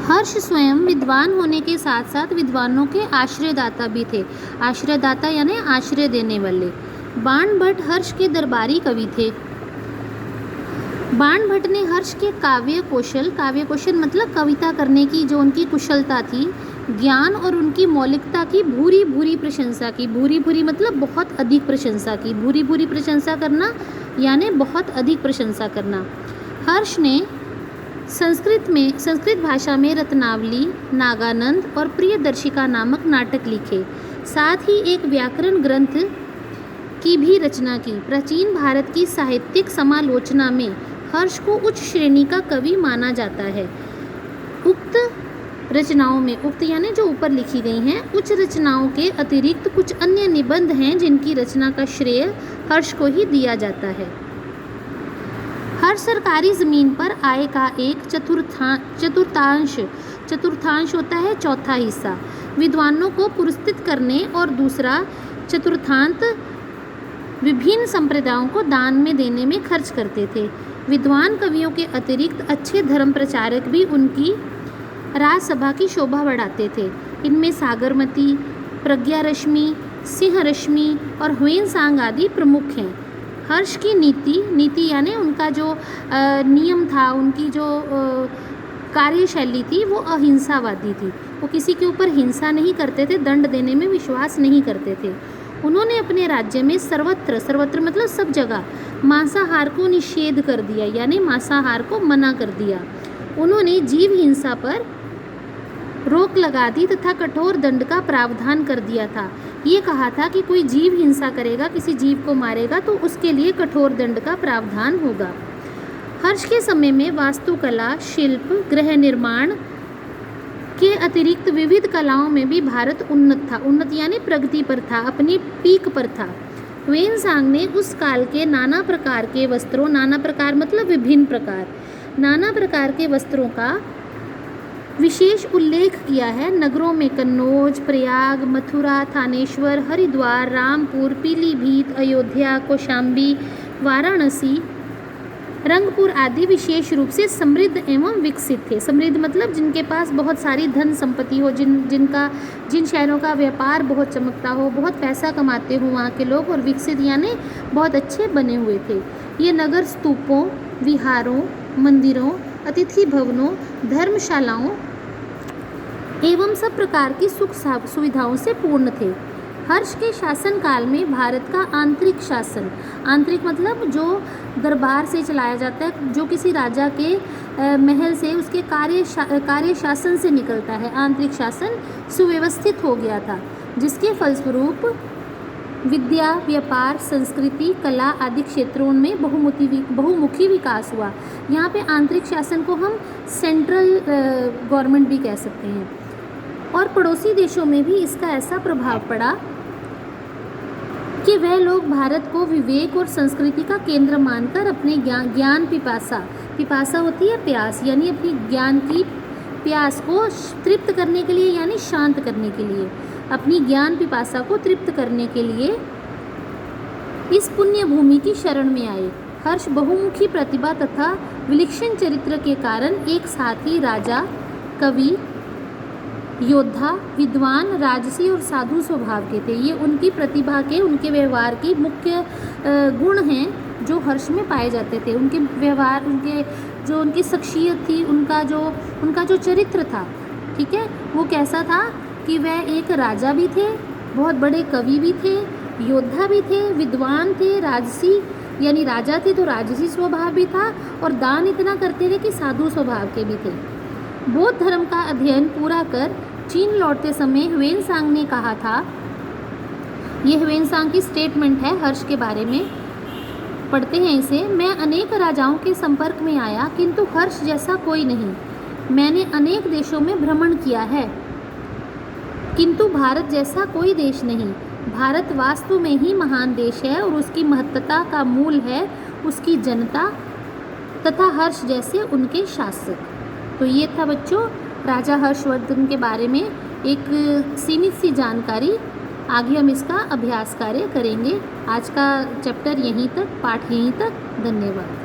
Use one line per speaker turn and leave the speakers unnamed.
हर्ष स्वयं विद्वान होने के साथ साथ विद्वानों के आश्रयदाता भी थे। आश्रयदाता यानी आश्रय देने वाले। बाण भट्ट हर्ष के दरबारी कवि थे। बाण भट्ट ने हर्ष के काव्य कौशल मतलब कविता करने की जो उनकी कुशलता थी, ज्ञान और उनकी मौलिकता की भूरी भूरी प्रशंसा की। भूरी भूरी मतलब बहुत अधिक प्रशंसा की। भूरी भूरी प्रशंसा करना यानी बहुत अधिक प्रशंसा करना। हर्ष ने संस्कृत भाषा में रत्नावली, नागानंद और प्रियदर्शिका नामक नाटक लिखे। साथ ही एक व्याकरण ग्रंथ की भी रचना की। प्राचीन भारत की साहित्यिक समालोचना में हर्ष को उच्च श्रेणी का कवि माना जाता है। उक्त रचनाओं में, उक्त यानी जो ऊपर लिखी गई हैं, उच्च रचनाओं के अतिरिक्त कुछ अन्य निबंध हैं जिनकी रचना का श्रेय हर्ष को ही दिया जाता है। हर सरकारी ज़मीन पर आय का एक चतुर्थांश होता है चौथा हिस्सा विद्वानों को पुरस्कृत करने और दूसरा चतुर्थांश विभिन्न संप्रदायों को दान में देने में खर्च करते थे। विद्वान कवियों के अतिरिक्त अच्छे धर्म प्रचारक भी उनकी राजसभा की शोभा बढ़ाते थे। इनमें सागरमती, प्रज्ञारश्मि, सिंहरश्मि और ह्वेनसांग आदि प्रमुख हैं। हर्ष की नीति यानी उनका जो नियम था, उनकी जो कार्यशैली थी वो अहिंसावादी थी। वो किसी के ऊपर हिंसा नहीं करते थे, दंड देने में विश्वास नहीं करते थे। उन्होंने अपने राज्य में सर्वत्र मतलब सब जगह मांसाहार को निषेध कर दिया यानी मांसाहार को मना कर दिया। उन्होंने जीव हिंसा पर रोक लगा दी तथा कठोर दंड का प्रावधान कर दिया था। ये कहा था कि कोई जीव हिंसा करेगा, किसी जीव को मारेगा तो उसके लिए कठोर दंड का प्रावधान होगा। हर्ष के समय में वास्तुकला, शिल्प, गृह निर्माण के अतिरिक्त विविध कलाओं में भी भारत उन्नत यानी प्रगति पर था, अपनी पीक पर था। ह्वेनसांग ने उस काल के नाना प्रकार के वस्त्रों, नाना प्रकार मतलब विभिन्न प्रकार, नाना प्रकार के वस्त्रों का विशेष उल्लेख किया है। नगरों में कन्नौज, प्रयाग, मथुरा, थानेश्वर, हरिद्वार, रामपुर, पीलीभीत, अयोध्या, कौशाम्बी, वाराणसी, रंगपुर आदि विशेष रूप से समृद्ध एवं विकसित थे। समृद्ध मतलब जिनके पास बहुत सारी धन संपत्ति हो, जिन शहरों का व्यापार बहुत चमकता हो, बहुत पैसा कमाते हो वहाँ के लोग, और विकसित यानी बहुत अच्छे बने हुए थे। ये नगर स्तूपों, विहारों, मंदिरों, अतिथि भवनों, धर्मशालाओं एवं सब प्रकार की सुख सुविधाओं से पूर्ण थे। हर्ष के शासन काल में भारत का आंतरिक शासन, आंतरिक मतलब जो दरबार से चलाया जाता है, जो किसी राजा के महल से उसके कार्य शासन से निकलता है, आंतरिक शासन सुव्यवस्थित हो गया था, जिसके फलस्वरूप विद्या, व्यापार, संस्कृति, कला आदि क्षेत्रों में बहुमुखी विकास हुआ। यहाँ पे आंतरिक शासन को हम सेंट्रल गवर्नमेंट भी कह सकते हैं। और पड़ोसी देशों में भी इसका ऐसा प्रभाव पड़ा कि वह लोग भारत को विवेक और संस्कृति का केंद्र मानकर अपने ज्ञान पिपासा होती है प्यास, यानी अपनी ज्ञान की प्यास को तृप्त करने के लिए यानी शांत करने के लिए, अपनी ज्ञान पिपासा को तृप्त करने के लिए इस पुण्य भूमि की शरण में आए। हर्ष बहुमुखी प्रतिभा तथा विलक्षण चरित्र के कारण एक साथ ही राजा, कवि, योद्धा, विद्वान, राजसी और साधु स्वभाव के थे। ये उनकी प्रतिभा के, उनके व्यवहार की मुख्य गुण हैं जो हर्ष में पाए जाते थे। उनके व्यवहार, उनकी शख्सियत थी, उनका जो चरित्र था, ठीक है, वो कैसा था कि वह एक राजा भी थे, बहुत बड़े कवि भी थे, योद्धा भी थे, विद्वान थे, राजसी यानी राजा थे तो राजसी स्वभाव भी था, और दान इतना करते थे कि साधु स्वभाव के भी थे। बौद्ध धर्म का अध्ययन पूरा कर चीन लौटते समय ह्वेनसांग ने कहा था, ये ह्वेनसांग की स्टेटमेंट है हर्ष के बारे में, पढ़ते हैं इसे। मैं अनेक राजाओं के संपर्क में आया किंतु हर्ष जैसा कोई नहीं। मैंने अनेक देशों में भ्रमण किया है किंतु भारत जैसा कोई देश नहीं। भारत वास्तव में ही महान देश है और उसकी महत्ता का मूल है उसकी जनता तथा हर्ष जैसे उनके शासक। तो ये था बच्चों राजा हर्षवर्धन के बारे में एक सीमित सी जानकारी। आगे हम इसका अभ्यास कार्य करेंगे। आज का चैप्टर यहीं तक, पाठ यहीं तक। धन्यवाद।